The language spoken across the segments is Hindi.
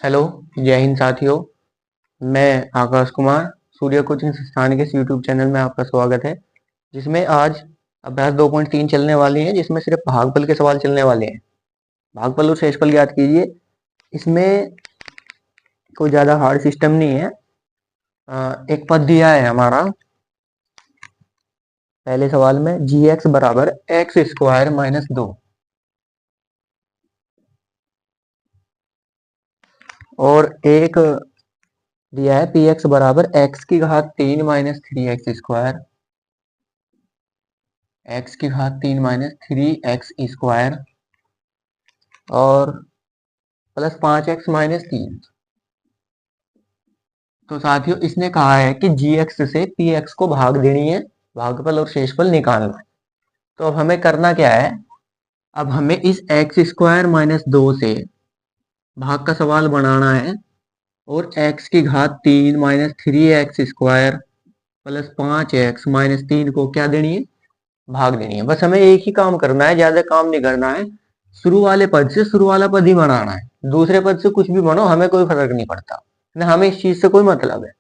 हेलो। जय हिंद साथियों। मैं आकाश कुमार सूर्य कोचिंग संस्थान के इस यूट्यूब चैनल में आपका स्वागत है, जिसमें आज अभ्यास 2.3 चलने वाली है, जिसमें सिर्फ भागफल के सवाल चलने वाले हैं। भागफल और शेषफल याद कीजिए। इसमें कोई ज़्यादा हार्ड सिस्टम नहीं है। एक पद दिया है हमारा पहले सवाल में, जी एक्स बराबर एक्स स्क्वायर माइनस 2, और एक दिया है पी एक्स बराबर एक्स की घात 3 माइनस 3 एक्स स्क्वायर, एक्स की घात 3 माइनस 3 एक्स स्क्वायर और प्लस 5 एक्स माइनस 3। तो साथियों इसने कहा है कि जी एक्स से पी एक्स को भाग देनी है, भागफल और शेषफल निकालना है। तो अब हमें करना क्या है, अब हमें इस एक्स स्क्वायर माइनस 2 से भाग का सवाल बनाना है, और एक्स की घात 3 minus 3 x square plus 5 x minus 3 को क्या देनी है, भाग देनी है। बस हमें एक ही काम करना है, ज्यादा काम नहीं करना है। शुरू वाले पद से शुरू वाला पद ही बनाना है, दूसरे पद से कुछ भी बनो हमें कोई फर्क नहीं पड़ता ना, हमें इस चीज से कोई मतलब है।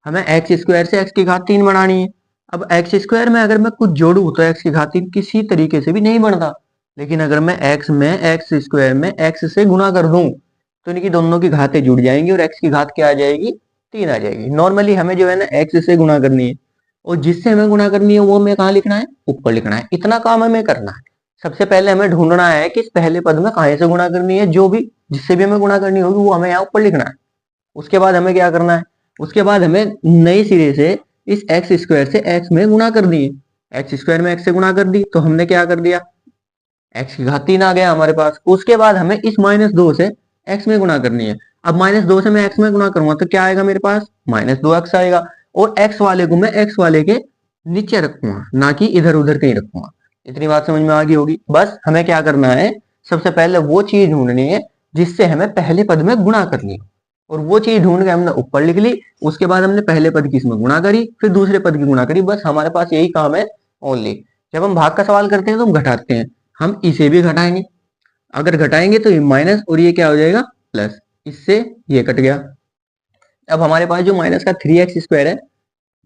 हमें एक्स स्क्वायर से एक्स की घात 3 बनानी है। अब एक्स स्क्वायर में अगर मैं कुछ जोड़ू तो एक्स की घात 3 किसी तरीके से भी नहीं बनता, लेकिन अगर मैं एक्स में एक्स स्क्वायर में एक्स से गुना कर दूं तो इनकी दोनों की घातें जुड़ जाएंगी और एक्स की घात क्या आ जाएगी, 3 आ जाएगी। नॉर्मली हमें जो है ना एक्स से गुना करनी है, और जिससे हमें गुना करनी है वो हमें कहाँ लिखना है, ऊपर लिखना है। इतना काम हमें करना है। सबसे पहले हमें ढूंढना है कि इस पहले पद में कहाँ से गुणा करनी है, जो भी जिससे भी हमें गुणा करनी होगी वो हमें यहाँ ऊपर लिखना है। उसके बाद हमें क्या करना है, उसके बाद हमें नए सिरे से इस एक्स स्क्वायर से एक्स में गुणा कर दिए। एक्स स्क्वायर में एक्स से गुणा कर दी तो हमने क्या कर दिया, एक्स की घात 3 आ गया हमारे पास। उसके बाद हमें इस -2 से एक्स में गुणा करनी है। अब -2 से मैं एक्स में गुणा करूंगा तो क्या आएगा मेरे पास, -2x आएगा। और एक्स वाले को मैं एक्स वाले के नीचे रखूंगा, ना कि इधर उधर कहीं रखूंगा। इतनी बात समझ में आ गई होगी। बस हमें क्या करना है, सबसे पहले वो चीज ढूंढनी है जिससे हमें पहले पद में गुणा करनी है, और वो चीज ढूंढ के हमने ऊपर लिख ली। उसके बाद हमने पहले पद की इसमें गुणा करी, फिर दूसरे पद की गुणा करी। बस हमारे पास यही काम है ओनली। जब हम भाग का सवाल करते हैं तो हम घटाते हैं, हम इसे भी घटाएंगे। अगर घटाएंगे तो ये माइनस और ये क्या हो जाएगा, प्लस। इससे ये कट गया। अब हमारे पास जो माइनस का 3 एक्स स्क्वायर है,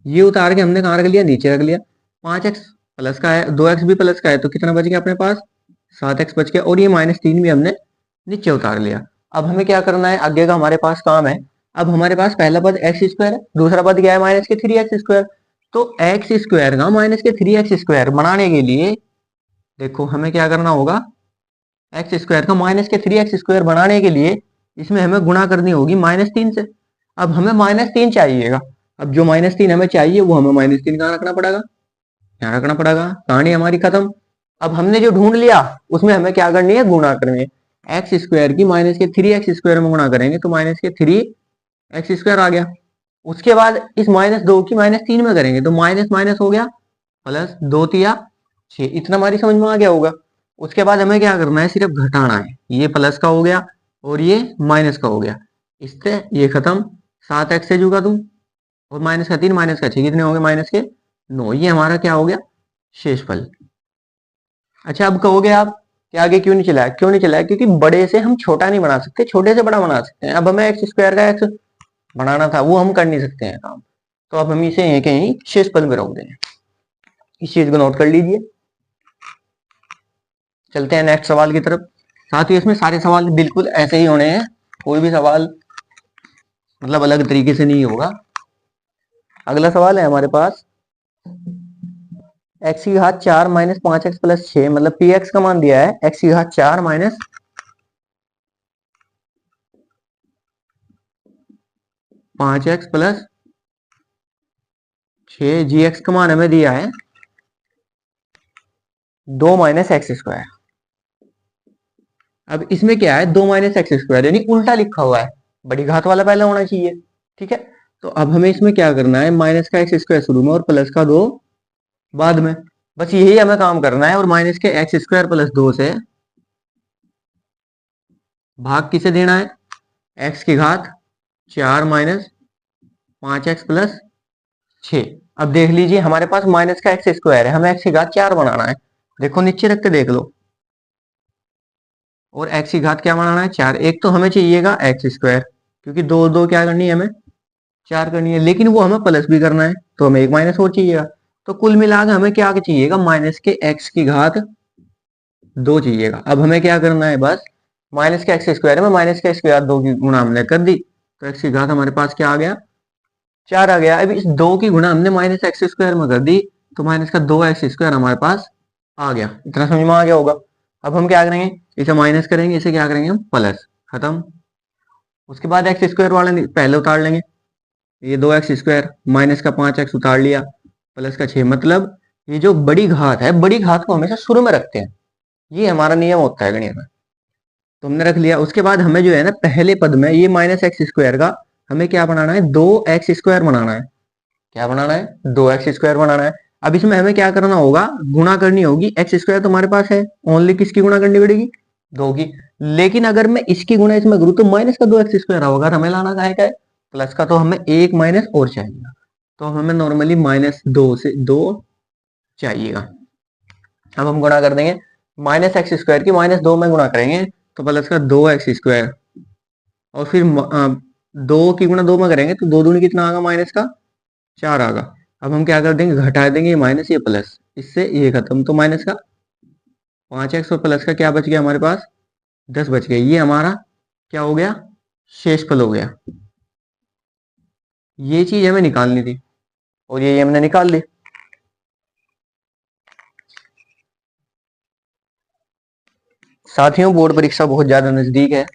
ये उतार के हमने कहाँ रख लिया, नीचे रख लिया। 5 एक्स प्लस का है, 2 एक्स भी प्लस का है, तो कितना बच गया अपने पास, 7 एक्स बच गया। और ये -3 भी हमने नीचे उतार लिया। अब हमें क्या करना है, आगे का हमारे पास काम है। अब हमारे पास पहला पद एक्स स्क्वायर है, दूसरा पद क्या है, माइनस के 3 एक्स स्क्वायर। तो एक्स स्क्वायर का माइनस के 3 एक्स स्क्वायर बनाने के लिए देखो हमें क्या करना होगा, एक्स स्क्वायर का माइनस के 3 एक्स स्क्वायर बनाने के लिए इसमें हमें गुणा करनी होगी -3 से। अब हमें -3 चाहिएगा। अब जो -3 हमें चाहिए वो हमें -3 कहाँ रखना पड़ेगा, यहाँ रखना पड़ेगा। कहानी हमारी खत्म। अब हमने जो ढूंढ लिया उसमें हमें क्या करनी है, गुणा करनी है। एक्स स्क्वायर की माइनस के 3 एक्स स्क्वायर में गुणा करेंगे तो माइनस के 3 एक्स स्क्वायर आ गया। उसके बाद इस -2 की -3 में करेंगे तो माइनस माइनस हो गया, प्लस 2 × 3 = 6। इतना हमारी समझ में आ गया होगा। उसके बाद हमें क्या करना है, सिर्फ घटाना है। ये प्लस का हो गया और ये माइनस का हो गया, इससे ये खत्म। 7 एक्स से जुगा दूं, और -3 -6 कितने हो गए, -9। ये हमारा क्या हो गया, शेषफल। अच्छा अब कहोगे आप कि आगे क्यों नहीं चलाया, क्यों नहीं चलाया, क्योंकि बड़े से हम छोटा नहीं बना सकते, छोटे से बड़ा बना सकते हैं। अब हमें एक्स स्क्वायर का एक्स बनाना था, वो हम कर नहीं सकते हैं काम। तो अब हम इसे यहीं कहीं शेषफल में रोक देंगे। इस चीज को नोट कर लीजिए। चलते हैं नेक्स्ट सवाल की तरफ। साथ ही इसमें सारे सवाल बिल्कुल ऐसे ही होने हैं, कोई भी सवाल मतलब अलग तरीके से नहीं होगा। अगला सवाल है हमारे पास, एक्स की घात 4 माइनस 5 एक्स प्लस 6, मतलब पी एक्स का मान दिया है एक्स की घात 4 माइनस 5 एक्स प्लस 6, जी एक्स का मान हमें दिया है 2 माइनस एक्स स्क्वायर। अब इसमें क्या है, 2 माइनस एक्स स्क्वायर यानी उल्टा लिखा हुआ है, बड़ी घात वाला पहले होना चाहिए। ठीक है, तो अब हमें इसमें क्या करना है, माइनस का एक्स स्क्वायर शुरू में और प्लस का 2 बाद में। बस यही हमें काम करना है। और माइनस के एक्स स्क्वायर प्लस 2 से भाग किसे देना है, एक्स की घात 4 माइनस 5 एक्स प्लस 6। अब देख लीजिए हमारे पास माइनस का एक्स स्क्वायर है, हमें एक्स की घात 4 बनाना है। देखो नीचे रख के देख लो, और एक्स की घात क्या बनाना है, 4। एक तो हमें चाहिएगा एक्स स्क्वायर, क्योंकि दो दो क्या करनी है हमें, 4 करनी है, लेकिन वो हमें प्लस भी करना है तो हमें एक माइनस और चाहिएगा। तो कुल मिला के हमें क्या चाहिएगा, माइनस के एक्स की घात 2 चाहिएगा। अब हमें क्या करना है, बस माइनस के एक्स स्क्वायर में माइनस के एक्स की घात 2 की गुणा हमने कर दी, तो एक्स की घात हमारे पास क्या आ गया, 4 आ गया। अब इस 2 की गुणा हमने माइनस एक्स स्क्वायर में कर दी, तो माइनस का 2 एक्स स्क्वायर हमारे पास आ गया। इतना समझ में आ गया होगा। अब हम क्या करेंगे, इसे माइनस करेंगे, इसे क्या करेंगे हम प्लस, खत्म। उसके बाद एक्स स्क्वायर वाले पहले उतार लेंगे, ये 2 एक्स स्क्वायर माइनस का 5 एक्स उतार लिया, प्लस का 6। मतलब ये जो बड़ी घात है, बड़ी घात को हमेशा शुरू में रखते हैं, ये हमारा नियम होता है गणित में। तो हमने रख लिया। उसके बाद हमें जो है ना, पहले पद में ये माइनस एक्स स्क्वायर का हमें क्या बनाना है, 2 एक्स स्क्वायर बनाना है। क्या बनाना है, 2 एक्स स्क्वायर बनाना है। अब इसमें हमें क्या करना होगा, गुणा करनी होगी। एक्स स्क्वायर तो हमारे पास है, ओनली किसकी गुणा करनी पड़ेगी, 2 की। लेकिन अगर मैं इसकी गुणा इसमें करूँ तो माइनस का 2 एक्स स्क्वायर होगा, हमें लाना का है प्लस का, तो हमें एक माइनस और चाहिए। तो हमें नॉर्मली -2 से 2 चाहिएगा। अब हम गुणा कर देंगे, माइनस एक्स स्क्वायर की -2 में गुणा करेंगे तो प्लस का 2 एक्स स्क्वायर, और फिर 2 की गुणा 2 में करेंगे तो 2 दूनी कितना आगा, माइनस का 4 आगा। अब हम क्या कर देंगे, घटा देंगे ये माइनस ये प्लस, इससे ये खत्म। तो माइनस का 5 एक्स और प्लस का क्या बच गया हमारे पास, 10 बच गया। ये हमारा क्या हो गया, शेषफल हो गया। ये चीज हमें निकालनी थी और ये हमने निकाल ली। साथियों, बोर्ड परीक्षा बहुत ज्यादा नजदीक है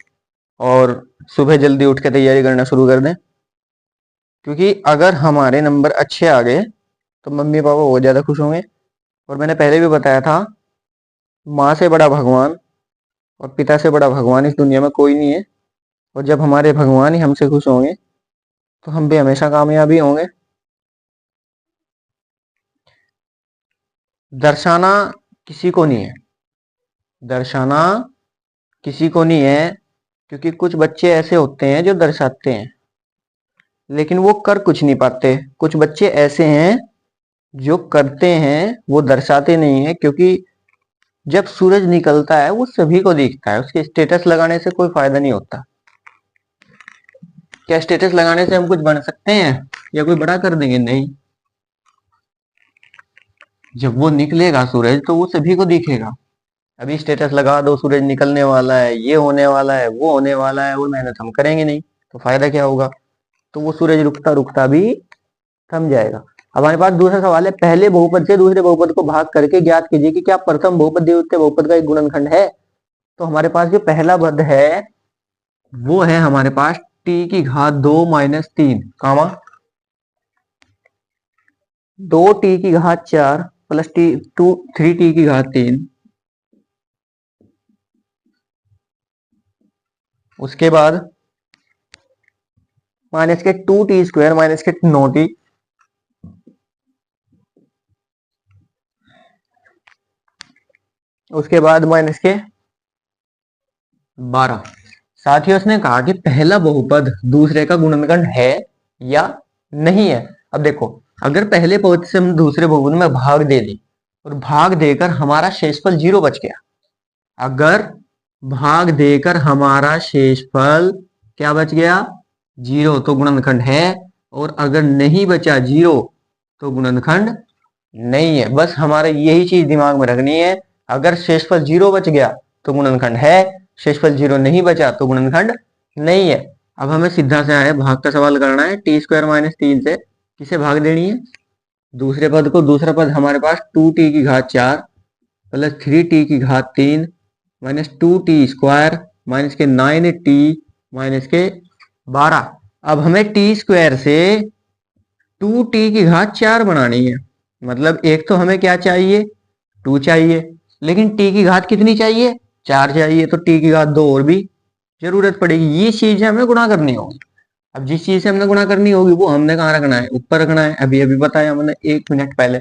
और सुबह जल्दी उठ के तैयारी करना शुरू कर दें, क्योंकि अगर हमारे नंबर अच्छे आ गए तो मम्मी पापा बहुत ज्यादा खुश होंगे। और मैंने पहले भी बताया था, माँ से बड़ा भगवान और पिता से बड़ा भगवान इस दुनिया में कोई नहीं है। और जब हमारे भगवान ही हमसे खुश होंगे तो हम भी हमेशा कामयाबी होंगे। दर्शाना किसी को नहीं है, दर्शाना किसी को नहीं है, क्योंकि कुछ बच्चे ऐसे होते हैं जो दर्शाते हैं लेकिन वो कर कुछ नहीं पाते। कुछ बच्चे ऐसे हैं जो करते हैं, वो दर्शाते नहीं है, क्योंकि जब सूरज निकलता है वो सभी को दिखता है, उसके स्टेटस लगाने से कोई फायदा नहीं होता। क्या स्टेटस लगाने से हम कुछ बन सकते हैं या कोई बड़ा कर देंगे, नहीं। जब वो निकलेगा सूरज तो वो सभी को दिखेगा। अभी स्टेटस लगा दो, सूरज निकलने वाला है, ये होने वाला है, वो होने वाला है, वो मेहनत हम करेंगे नहीं तो फायदा क्या होगा। तो वो सूरज रुकता रुकता भी थम जाएगा। अब हमारे पास दूसरा सवाल है, पहले बहुपद से दूसरे बहुपद को भाग करके ज्ञात कीजिए कि क्या प्रथम बहुपद द्वितीय बहुपद का एक गुणनखंड है। तो हमारे पास जो पहला पद है वो है हमारे पास t की घात 2 - 3 कामा 2t की घात 4 प्लस टी 3t की घात 3। उसके बाद माइनस के 2t² माइनस के 9t। उसके बाद माइनस के 12। साथियों, उसने कहा कि पहला बहुपद दूसरे का गुणनखंड है या नहीं है। अब देखो, अगर पहले बहुपद से हम दूसरे बहुपद में भाग दे दें और भाग देकर हमारा शेषफल 0 बच गया, अगर भाग देकर हमारा शेषफल क्या बच गया, 0, तो गुणनखंड है। और अगर नहीं बचा 0 तो गुणनखंड नहीं है। बस हमारे यही चीज दिमाग में रखनी है, अगर शेषफल 0 बच गया तो गुणनखंड है, शेषफल 0 नहीं बचा तो गुणनखंड नहीं है। अब हमें सीधा से आया भाग का सवाल करना है। t² - 3 से किसे भाग देनी है, दूसरे पद को। दूसरा पद हमारे पास 2t की घात 4 प्लस 3t की घात 3 माइनस 2t² माइनस के 9t माइनस के 12। अब हमें t² से 2t की घात 4 बनानी है। मतलब एक तो हमें क्या चाहिए, 2 चाहिए, लेकिन t की घात कितनी चाहिए, 4 चाहिए। तो t की घात 2 और भी जरूरत पड़ेगी। ये चीज हमें गुणा करनी होगी। अब जिस चीज से हमने गुणा करनी होगी वो हमने कहाँ रखना है, ऊपर रखना है। अभी अभी बताया हमने 1 मिनट पहले।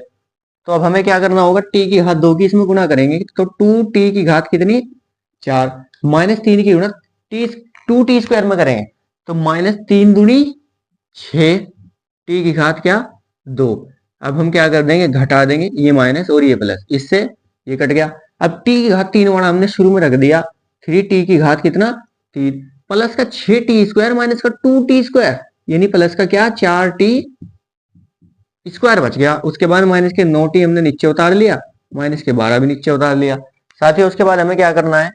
तो अब हमें क्या करना होगा, t की घात 2 की इसमें गुणा करेंगे तो 2t की घात कितनी, 4 माइनस 3 की गुणा t 2t² में करेंगे तो -3 दूनी 6, t की घात क्या, 2। अब हम क्या कर देंगे, घटा देंगे, ये माइनस और ये प्लस, इससे ये कट गया। अब t की घात 3 वाला हमने शुरू में रख दिया, 3t की घात कितना, 3। प्लस का 6t² माइनस का 2t², यानी प्लस का क्या 4t² बच गया। उसके बाद माइनस के 9t हमने नीचे उतार लिया, माइनस के 12 भी नीचे उतार लिया। साथ ही उसके बाद हमें क्या करना है,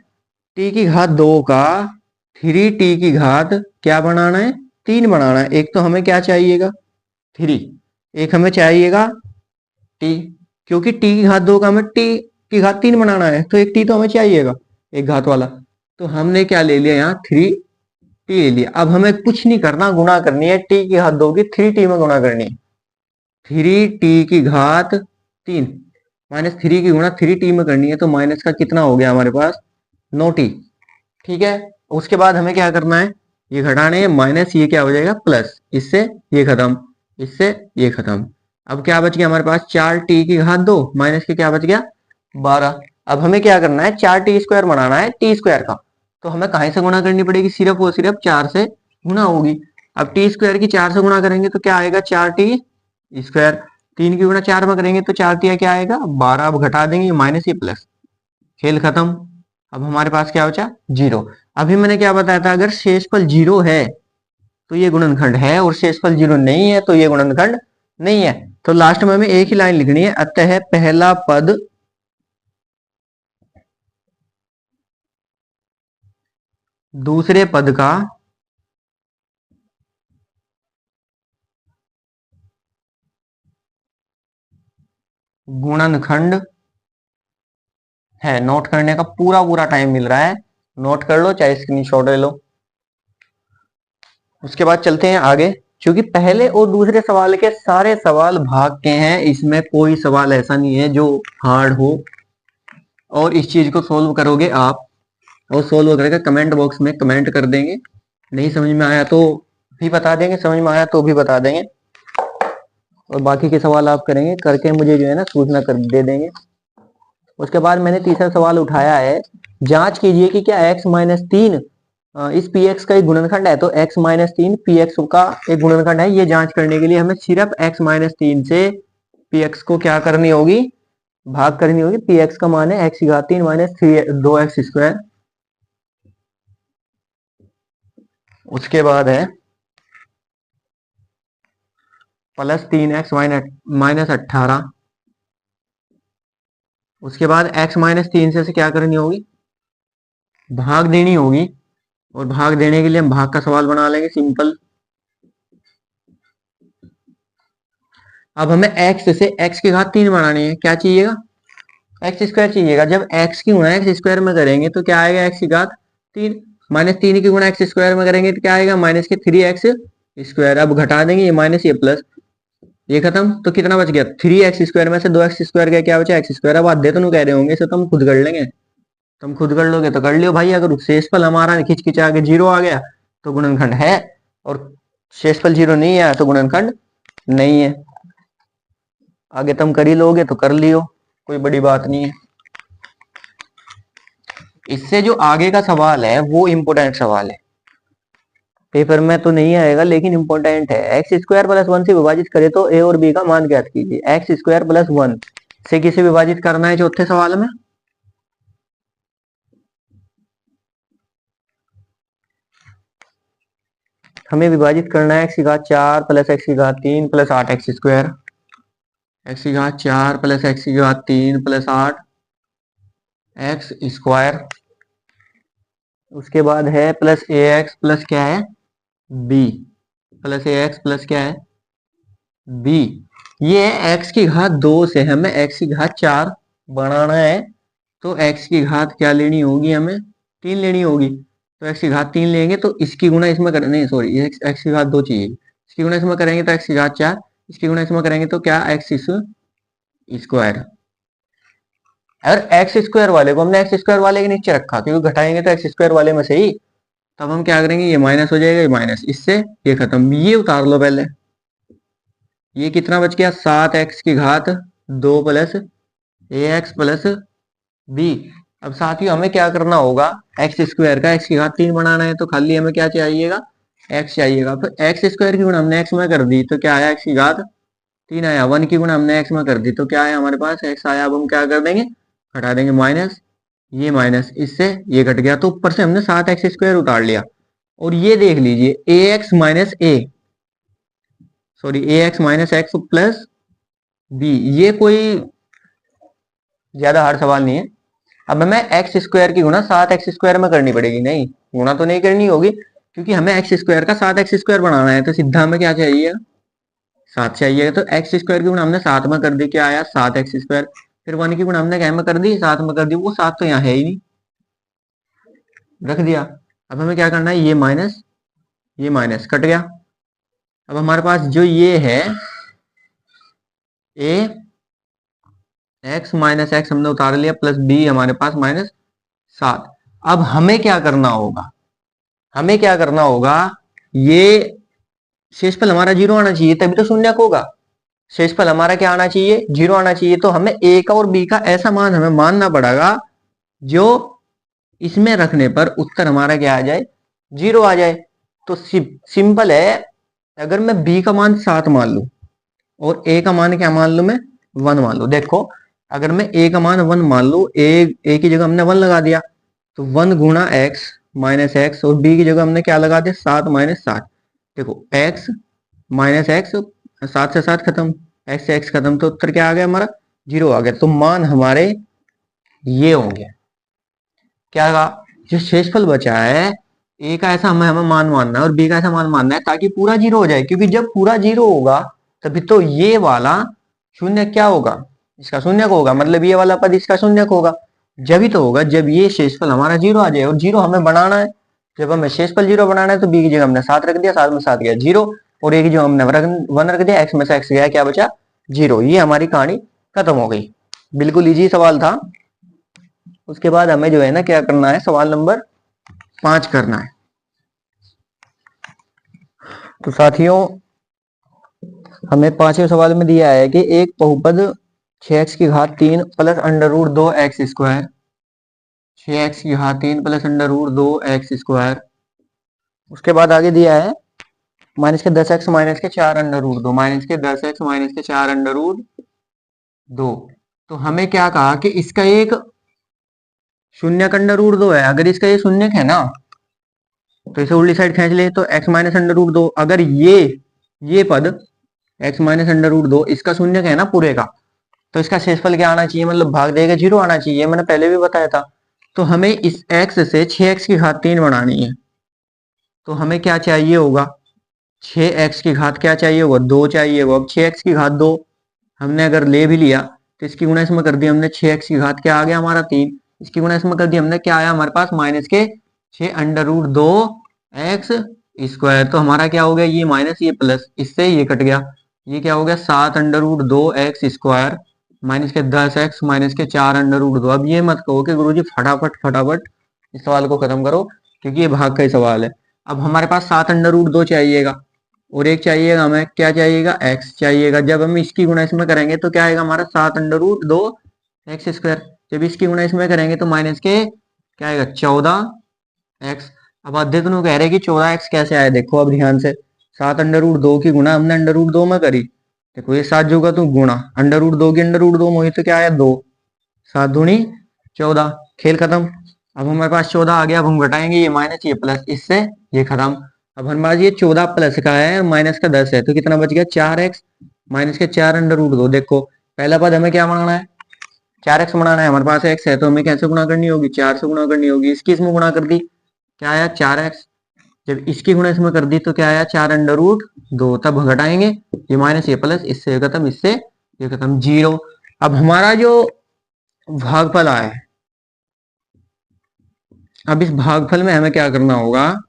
t की घात 2 का 3t की घात क्या बनाना है, 3 बनाना है। एक तो हमें क्या चाहिएगा 3, एक हमें चाहिएगा t, क्योंकि t की घात 2 का हमें t की घात 3 बनाना है, तो एक t तो हमें चाहिएगा, एक घात वाला। तो हमने क्या ले लिया यहाँ 3t ले लिया। अब हमें कुछ नहीं करना, गुणा करनी है, t की घात 2 की 3t में गुणा करनी है। 3t की घात 3 माइनस 3 की गुणा 3t में करनी है, तो माइनस का कितना हो गया हमारे पास 9t। ठीक है, उसके बाद हमें क्या करना है, ये घटाने हैं, माइनस ये क्या हो जाएगा प्लस, इससे ये खत्म, इससे ये खत्म। अब क्या बच गया हमारे पास 4t की घात 2 माइनस के क्या बच गया 12। अब हमें क्या करना है 4t² बनाना है t² का, तो हमें कहीं से गुणा करनी पड़ेगी, सिर्फ और सिर्फ 4 से गुणा होगी। अब t² की 4 से गुणा करेंगे तो क्या आएगा 4t², 3 की गुणा 4 में करेंगे तो 4 क्या आएगा 12। अब घटा देंगे माइनस ये प्लस, खेल खत्म। अब हमारे पास क्या बचा 0। अभी मैंने क्या बताया था, अगर शेषफल 0 है तो ये गुणनखंड है, और शेषफल 0 नहीं है तो ये गुणनखंड नहीं है। तो लास्ट में हमें एक ही लाइन लिखनी है, अतः पहला पद दूसरे पद का गुणनखंड है। नोट करने का पूरा पूरा टाइम मिल रहा है, नोट कर लो चाहे स्क्रीनशॉट ले लो। उसके बाद चलते हैं आगे, क्योंकि पहले और दूसरे सवाल के सारे सवाल भाग के हैं, इसमें कोई सवाल ऐसा नहीं है जो हार्ड हो। और इस चीज को सोल्व करोगे आप, और सोल्व करके कमेंट बॉक्स में कमेंट कर देंगे। नहीं समझ में आया तो भी बता देंगे, समझ में आया तो भी बता देंगे, और बाकी के सवाल आप करेंगे, करके मुझे जो है ना सूचना कर दे देंगे। उसके बाद मैंने तीसरा सवाल उठाया है, जांच कीजिए कि क्या x-3 इस px का एक गुणनखंड है। तो x-3 px का एक गुणनखंड है, ये जांच करने के लिए हमें सिर्फ x-3 से px को क्या करनी होगी, भाग करनी होगी। px का मान है x की घात 3 माइनस 2x²। उसके बाद है प्लस 3x माइनस 18। उसके बाद x-3 से क्या करनी होगी, भाग देनी होगी, और भाग देने के लिए हम भाग का सवाल बना लेंगे सिंपल। अब हमें x से x की घात 3 बनानी है, क्या चाहिएगा x² चाहिएगा। जब x की गुणा x² में करेंगे तो क्या आएगा x की घात 3 माइनस 3 की गुणा x² में करेंगे तो क्या आएगा माइनस के 3x²। अब घटा देंगे ये माइनस ये प्लस, ये खत्म। तो कितना बच गया 3x² में से 2x² का क्या बचा x²। अब आधे तो नहीं कह रहे होंगे, इसे तो हम खुद कर लेंगे, तुम खुद कर लोगे तो कर लियो भाई। अगर शेषफल हमारा खिंचा के 0 आ गया तो गुणनखंड है, और शेषफल 0 नहीं आया तो गुणनखंड नहीं है। आगे तुम कर ही लोगे तो कर लियो, कोई बड़ी बात नहीं है। इससे जो आगे का सवाल है वो इंपोर्टेंट सवाल है, पेपर में तो नहीं आएगा लेकिन इंपोर्टेंट है। x² + 1 से विभाजित करे तो a और b का मान ज्ञात कीजिए। x² + 1 से किसे विभाजित करना है चौथे सवाल में, हमें विभाजित करना है x की घात 4 + x की घात 3 + 8x²। x की घात 4 + x की घात 3 + 8x²। उसके बाद है प्लस ax प्लस क्या है b, प्लस ax प्लस क्या है b। ये x की घात 2 से हमें x की घात 4 बनाना है, तो x की घात क्या लेनी होगी, हमें 3 लेनी होगी। तो x की घात 3 लेंगे तो इसकी गुणा इसमें कर, नहीं सॉरी x की घात 2 चाहिए, इसकी गुणा इसमें करेंगे तो x की घात 4, इसकी गुणा इसमें करेंगे तो क्या x²। अगर x² वाले को हमने x² वाले के नीचे रखा, क्योंकि घटाएंगे तो x² वाले में से ही, तब हम क्या करेंगे, ये माइनस हो जाएगा, ये माइनस, इससे ये खत्म। ये उतार लो पहले, ये कितना बच गया 7x की घात 2 + ax + b। अब साथियों हमें क्या करना होगा, x² का x की घात 3 बनाना है, तो खाली हमें क्या चाहिएगा x चाहिएगा। फिर x² की गुणा हमने x में कर दी तो क्या आया x की घात 3 आया, 1 की गुणा हमने x में कर दी तो क्या आया हमारे पास x आया। अब हम क्या कर देंगे, घटा देंगे माइनस, ये माइनस, इससे ये घट गया, तो ऊपर से हमने 7x² उतार लिया। और ये देख लीजिए A X minus A, sorry A X minus X plus B, ये कोई ज्यादा हार्ड सवाल नहीं है। अब हमें एक्स स्क्वायर की गुणा 7x² में करनी पड़ेगी, नहीं गुणा तो नहीं करनी होगी क्योंकि हमें एक्स स्क्वायर का 7x² बनाना है, तो सीधा हमें क्या चाहिए, 7 चाहिए। तो एक्स स्क्वायर की गुणा हमने 7 में कर दी, क्या आया 7x²। फिर 1 की गुणा हमने क्या में कर दी, 7 में कर दी, वो 7 तो यहाँ है ही नहीं, रख दिया। अब हमें क्या करना है, ये माइनस कट गया। अब हमारे पास जो ये है ए एक्स माइनस एक्स हमने उतार लिया, प्लस बी हमारे पास -7। अब हमें क्या करना होगा, हमें क्या करना होगा, ये शेषफल हमारा 0 आना चाहिए, तभी तो शून्यक होगा। शेषफल हमारा क्या आना चाहिए, 0 आना चाहिए। तो हमें ए का और बी का ऐसा मान हमें मानना पड़ेगा जो इसमें रखने पर उत्तर हमारा क्या आ जाए, 0 आ जाए। तो सिंपल है, अगर मैं बी का मान 7 मान लू और ए का मान क्या मान लू, मैं 1 मान लू। देखो अगर मैं ए का मान 1 मान लू, ए की जगह हमने 1 लगा दिया, तो 1 गुणा एक्स माइनस एक्स, और बी की जगह हमने क्या लगा दिया, 7 माइनस 7। देखो एक्स माइनस एक्स, 7 से 7 खत्म, एक्स से एक्स खत्म, तो उत्तर क्या आ गया हमारा, 0 आ गया। तो मान हमारे ये होंगे, क्या कहा, जो शेषफल बचा है ए का ऐसा हमें हमें मान मानना है और बी का ऐसा मान मानना है ताकि पूरा 0 हो जाए, क्योंकि जब पूरा 0 होगा तभी तो ये वाला शून्य क्या होगा, इसका शून्यक होगा, मतलब ये वाला पद इसका शून्यक होगा। जब ही तो होगा जब ये शेषफल हमारा 0 आ जाए, और 0 हमें बनाना है। जब हमें शेषफल 0 बनाना है तो बी की जगह हमने 7 रख दिया, 7 में 7 गया 0, और ए की जगह हमने 1 रख दिया, एक्स में से एक्स गया, क्या बचा 0। ये हमारी कहानी खत्म हो गई। बिल्कुल इजी सवाल था। उसके बाद हमें जो है ना क्या करना है, सवाल नंबर 5 करना है। तो साथियों हमें 5वें सवाल में दिया है कि एक बहुपद 6x की घात 3 plus under root 2x², 6x की घात 3 प्लस अंडर रूट 2x²। उसके बाद आगे दिया है -10x माइनस के 4 अंडर रूट 2, -10x माइनस के 4 अंडर रूट 2। तो हमें क्या कहा कि इसका एक शून्य अंडर रूट 2 है, अगर इसका ये शून्य है ना तो इसे उल्टी साइड खींच ले, तो x माइनस अंडर रूट 2, अगर ये पद x माइनस अंडर रूट 2 इसका शून्य है ना पूरे का, तो इसका शेषफल क्या आना चाहिए, मतलब भाग देगा 0 आना चाहिए, मैंने पहले भी बताया था। तो हमें इस x से 6x की घात 3 बनानी है, तो हमें क्या चाहिए होगा, 6x की घात क्या चाहिए होगा, 2 चाहिए होगा। अब 6x की घात 2 हमने अगर ले भी लिया तो इसकी गुणा इसमें कर दी हमने, 6x की घात क्या आ गया हमारा 3, इसकी गुणा इसमें कर दी हमने, क्या आया हमारे पास माइनस के 6 अंडर रूट 2x²। तो हमारा क्या हो गया, ये माइनस ये प्लस, इससे ये कट गया, ये क्या हो गया 7 अंडर रूट 2x² माइनस के 10x माइनस के 4 अंडर रूट 2। अब ये मत कहो कि गुरुजी फटाफट फटाफट इस सवाल को खत्म करो, क्योंकि ये भाग का ही सवाल है। अब हमारे पास 7 अंडर रूट 2 चाहिएगा और एक चाहिएगा हमें, क्या चाहिएगा, x चाहिएगा। जब हम इसकी गुणा इसमें करेंगे तो क्या आएगा हमारा 7 अंडर रूट 2x²। जब इसकी गुणा इसमें करेंगे तो माइनस के क्या आएगा 14x। अब अध्यक्ष कह रहे कि 14x कैसे आए, देखो अब ध्यान से, 7 अंडर रूट 2 की गुणा हमने अंडर रूट 2 में करी, देखो ये 7 जो का तो गुणा अंडर रूट 2 की अंडर रूट 2 मोहित, तो क्या आया 2, 7 दूनी 14, खेल खत्म। अब हमारे पास 14 आ गया, अब हम घटाएंगे ये माइनस ये प्लस, इससे ये खत्म। अब हमारे पास ये 14 प्लस का है माइनस का 10 है, तो कितना बच गया 4x माइनस के 4 अंडर रूट 2। देखो पहला पद हमें क्या बनाना है, 4x बनाना है, हमारे पास x है तो हमें कैसे गुणा करनी होगी, 4 से गुणा करनी होगी। इसकी इसमें गुणा कर दी, क्या आया 4x। जब इसकी गुणा इसमें कर दी तो क्या आया 4 अंडर रूट 2। तब घटाएंगे ये माइनस ये प्लस, इससे खत्म, इससे ये खत्म, 0। अब हमारा जो भागफल आया है, अब इस भागफल में हमें क्या करना होगा,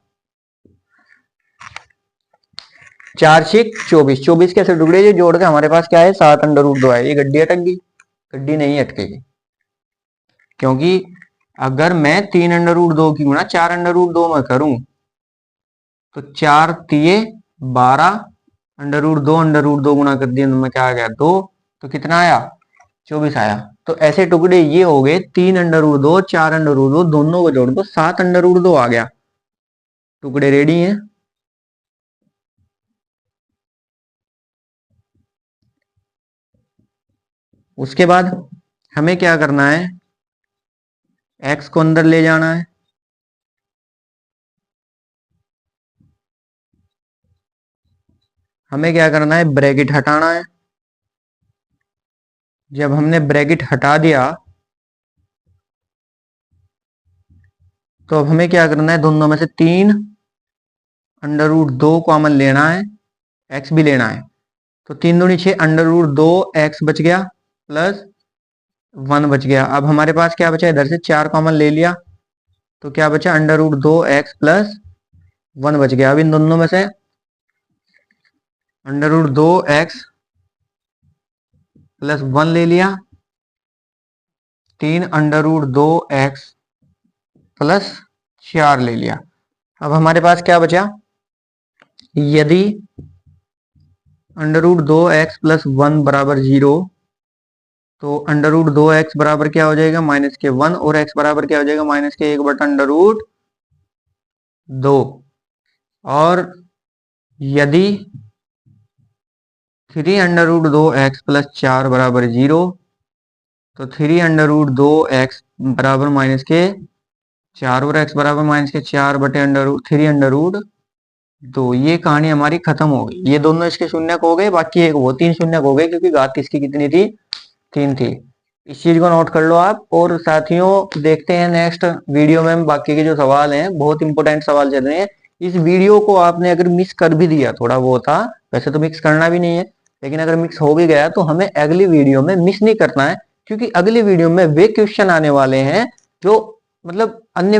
4 6 24, 24 कैसे टुकड़े जो जोड़ के हमारे पास क्या है 7 अंडर रूट 2 है। ये गड्डी अटक गई, गड्डी नहीं अटकेगी, क्योंकि अगर मैं 3 अंडर रूट 2 की गुणा 4 अंडर रूट 2 में करूं तो 4 तिये 12 अंडर रूट 2 गुणा कर दिया तो मैं क्या आ गया 2, तो कितना आया 24 आया। तो ऐसे टुकड़े ये हो गए 3 अंडर रूट 2 4 अंडर रूट 2, दोनों को जोड़ दो 7 अंडर रूट 2 आ गया। टुकड़े रेडी हैं। उसके बाद हमें क्या करना है, x को अंदर ले जाना है, हमें क्या करना है, ब्रैकेट हटाना है। जब हमने ब्रैकेट हटा दिया तो अब हमें क्या करना है, दोनों में से 3 √2 कॉमन लेना है, एक्स भी लेना है। तो 3 दूनी 6, √2 x बच गया प्लस 1 बच गया। अब हमारे पास क्या बचा, इधर से 4 कॉमन ले लिया तो क्या बचा, √2 x प्लस 1 बच गया। अब इन दोनों में से √2 x प्लस 1 ले लिया, 3 √2 x प्लस 4 ले लिया। अब हमारे पास क्या बचा, यदि √2 x प्लस 1 बराबर 0 तो √2 x बराबर क्या हो जाएगा, -1, और x बराबर क्या हो जाएगा, -1/√2। और यदि 3 √2 x प्लस 4 बराबर 0 तो 3 √2 x बराबर -4 और x बराबर -4/3 √2। ये कहानी हमारी खत्म हो गई। ये दोनों इसके शून्यक हो गए, बाकी एक वो 3 शून्यक हो गए, क्योंकि घात किसकी कितनी थी, 3 थी। इस चीज को नोट कर लो आप। और साथियों देखते हैं नेक्स्ट वीडियो में बाकी के जो सवाल हैं, बहुत इंपॉर्टेंट सवाल चल रहे हैं। इस वीडियो को आपने अगर मिस कर भी दिया, थोड़ा वो था, वैसे तो मिक्स करना भी नहीं है, लेकिन अगर मिक्स हो भी गया तो हमें अगली वीडियो में मिस नहीं करना है, क्योंकि अगली वीडियो में वे क्वेश्चन आने वाले हैं जो मतलब अन्य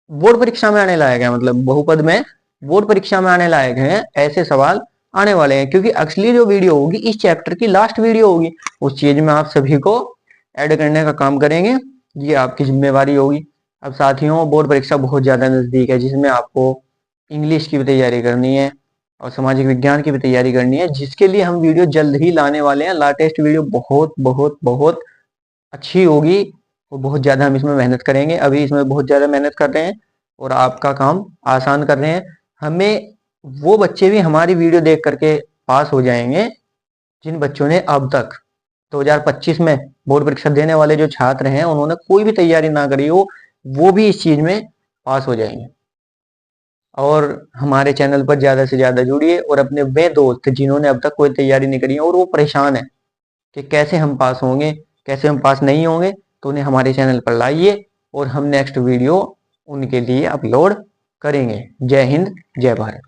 बोर्ड परीक्षा में आने लायक है, मतलब बहुपद में बोर्ड परीक्षा में आने लायक है, ऐसे सवाल आने वाले हैं। क्योंकि अगली जो वीडियो होगी इस चैप्टर की लास्ट वीडियो होगी, उस चीज में आप सभी को ऐड करने का काम करेंगे, ये आपकी जिम्मेवारी होगी। अब साथियों बोर्ड परीक्षा बहुत ज़्यादा नज़दीक है, जिसमें आपको इंग्लिश की भी तैयारी करनी है और सामाजिक विज्ञान की भी तैयारी करनी है, जिसके लिए हम वीडियो जल्द ही लाने वाले हैं। लाटेस्ट वीडियो बहुत बहुत बहुत अच्छी होगी और बहुत ज़्यादा हम इसमें मेहनत करेंगे। अभी इसमें बहुत ज़्यादा मेहनत कर रहे हैं और आपका काम आसान कर रहे हैं। हमें वो बच्चे भी हमारी वीडियो देख करके पास हो जाएंगे जिन बच्चों ने अब तक 2025 में बोर्ड परीक्षा देने वाले जो छात्र हैं, उन्होंने कोई भी तैयारी ना करी हो, वो भी इस चीज में पास हो जाएंगे। और हमारे चैनल पर ज्यादा से ज्यादा जुड़िए और अपने वे दोस्त जिन्होंने अब तक कोई तैयारी नहीं करी है और वो परेशान है कि कैसे हम पास होंगे, कैसे हम पास नहीं होंगे, तो उन्हें हमारे चैनल पर लाइए और हम नेक्स्ट वीडियो उनके लिए अपलोड करेंगे। जय हिंद, जय भारत।